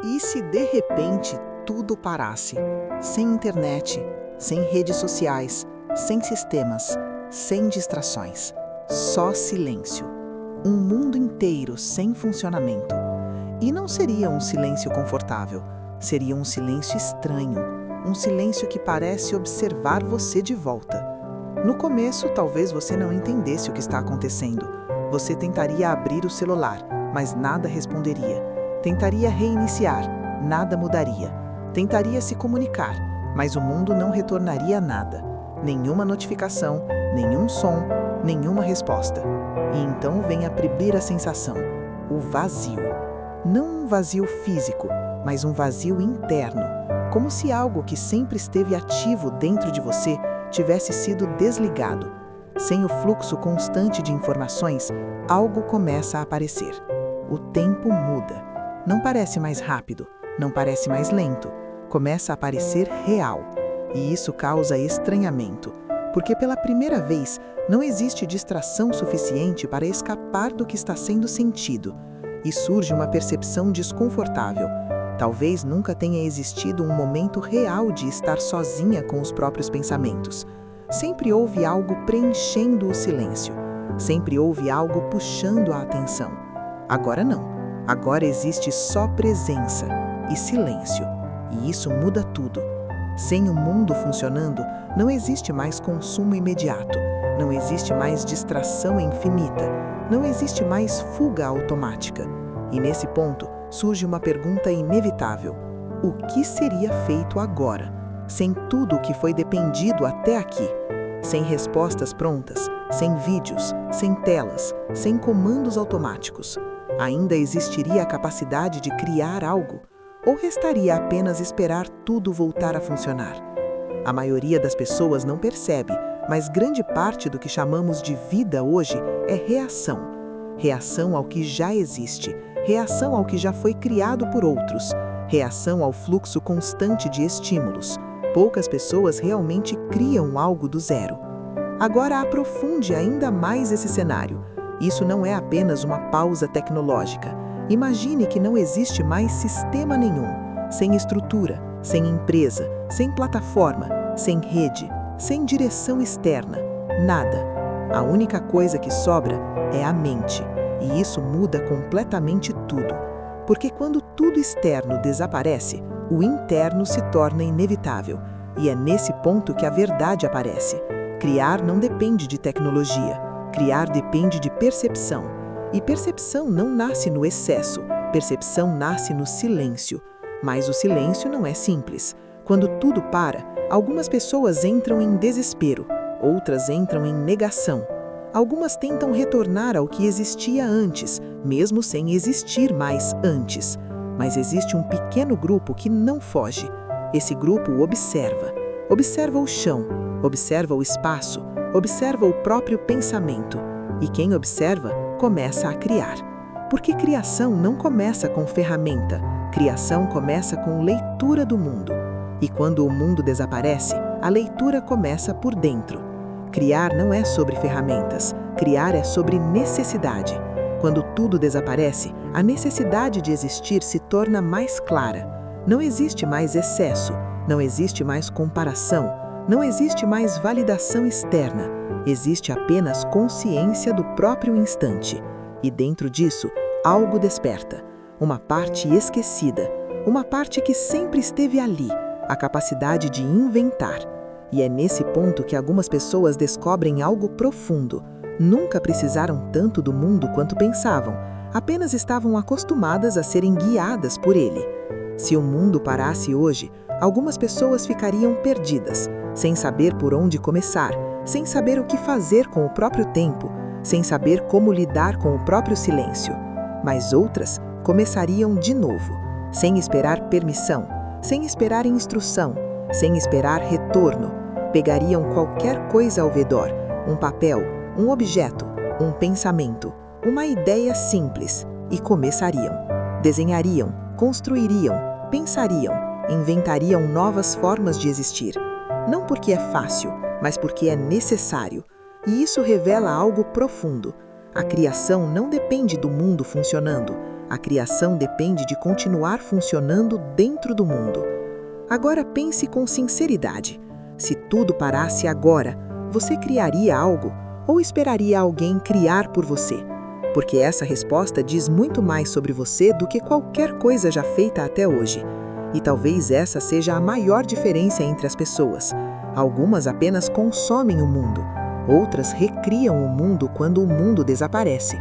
E se de repente tudo parasse? Sem internet, sem redes sociais, sem sistemas, sem distrações. Só silêncio. Um mundo inteiro sem funcionamento. E não seria um silêncio confortável, seria um silêncio estranho, um silêncio que parece observar você de volta. No começo, talvez você não entendesse o que está acontecendo. Você tentaria abrir o celular, mas nada responderia. Tentaria reiniciar, nada mudaria. Tentaria se comunicar, mas o mundo não retornaria nada. Nenhuma notificação, nenhum som, nenhuma resposta. E então vem a primeira sensação, o vazio. Não um vazio físico, mas um vazio interno, como se algo que sempre esteve ativo dentro de você tivesse sido desligado. Sem o fluxo constante de informações, algo começa a aparecer. O tempo muda. Não parece mais rápido, não parece mais lento. Começa a parecer real. E isso causa estranhamento, porque pela primeira vez não existe distração suficiente para escapar do que está sendo sentido. E surge uma percepção desconfortável. Talvez nunca tenha existido um momento real de estar sozinha com os próprios pensamentos. Sempre houve algo preenchendo o silêncio. Sempre houve algo puxando a atenção. Agora não. Agora existe só presença e silêncio. E isso muda tudo. Sem o mundo funcionando, não existe mais consumo imediato. Não existe mais distração infinita. Não existe mais fuga automática. E nesse ponto, surge uma pergunta inevitável. O que seria feito agora, sem tudo o que foi dependido até aqui? Sem respostas prontas, sem vídeos, sem telas, sem comandos automáticos. Ainda existiria a capacidade de criar algo? Ou restaria apenas esperar tudo voltar a funcionar? A maioria das pessoas não percebe, mas grande parte do que chamamos de vida hoje é reação. Reação ao que já existe, reação ao que já foi criado por outros, reação ao fluxo constante de estímulos. Poucas pessoas realmente criam algo do zero. Agora aprofunde ainda mais esse cenário. Isso não é apenas uma pausa tecnológica. Imagine que não existe mais sistema nenhum, sem estrutura, sem empresa, sem plataforma, sem rede, sem direção externa, nada. A única coisa que sobra é a mente, e isso muda completamente tudo. Porque quando tudo externo desaparece, o interno se torna inevitável, e é nesse ponto que a verdade aparece. Criar não depende de tecnologia. Criar depende de percepção. E percepção não nasce no excesso, percepção nasce no silêncio. Mas o silêncio não é simples. Quando tudo para, algumas pessoas entram em desespero, outras entram em negação. Algumas tentam retornar ao que existia antes, mesmo sem existir mais antes. Mas existe um pequeno grupo que não foge. Esse grupo observa. Observa o chão, observa o espaço, observa o próprio pensamento. E quem observa, começa a criar. Porque criação não começa com ferramenta, criação começa com leitura do mundo. E quando o mundo desaparece, a leitura começa por dentro. Criar não é sobre ferramentas, criar é sobre necessidade. Quando tudo desaparece, a necessidade de existir se torna mais clara. Não existe mais excesso, não existe mais comparação, não existe mais validação externa. Existe apenas consciência do próprio instante. E dentro disso, algo desperta. Uma parte esquecida, uma parte que sempre esteve ali, a capacidade de inventar. E é nesse ponto que algumas pessoas descobrem algo profundo. Nunca precisaram tanto do mundo quanto pensavam, apenas estavam acostumadas a serem guiadas por ele. Se o mundo parasse hoje, algumas pessoas ficariam perdidas, sem saber por onde começar, sem saber o que fazer com o próprio tempo, sem saber como lidar com o próprio silêncio. Mas outras começariam de novo, sem esperar permissão, sem esperar instrução, sem esperar retorno. Pegariam qualquer coisa ao redor, um papel, um objeto, um pensamento, uma ideia simples, e começariam. Desenhariam, construiriam, pensariam, inventariam novas formas de existir. Não porque é fácil, mas porque é necessário. E isso revela algo profundo. A criação não depende do mundo funcionando. A criação depende de continuar funcionando dentro do mundo. Agora pense com sinceridade. Se tudo parasse agora, você criaria algo ou esperaria alguém criar por você? Porque essa resposta diz muito mais sobre você do que qualquer coisa já feita até hoje. E talvez essa seja a maior diferença entre as pessoas. Algumas apenas consomem o mundo, outras recriam o mundo quando o mundo desaparece.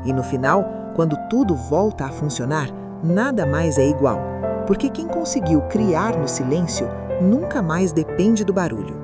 E no final, quando tudo volta a funcionar, nada mais é igual, porque quem conseguiu criar no silêncio nunca mais depende do barulho.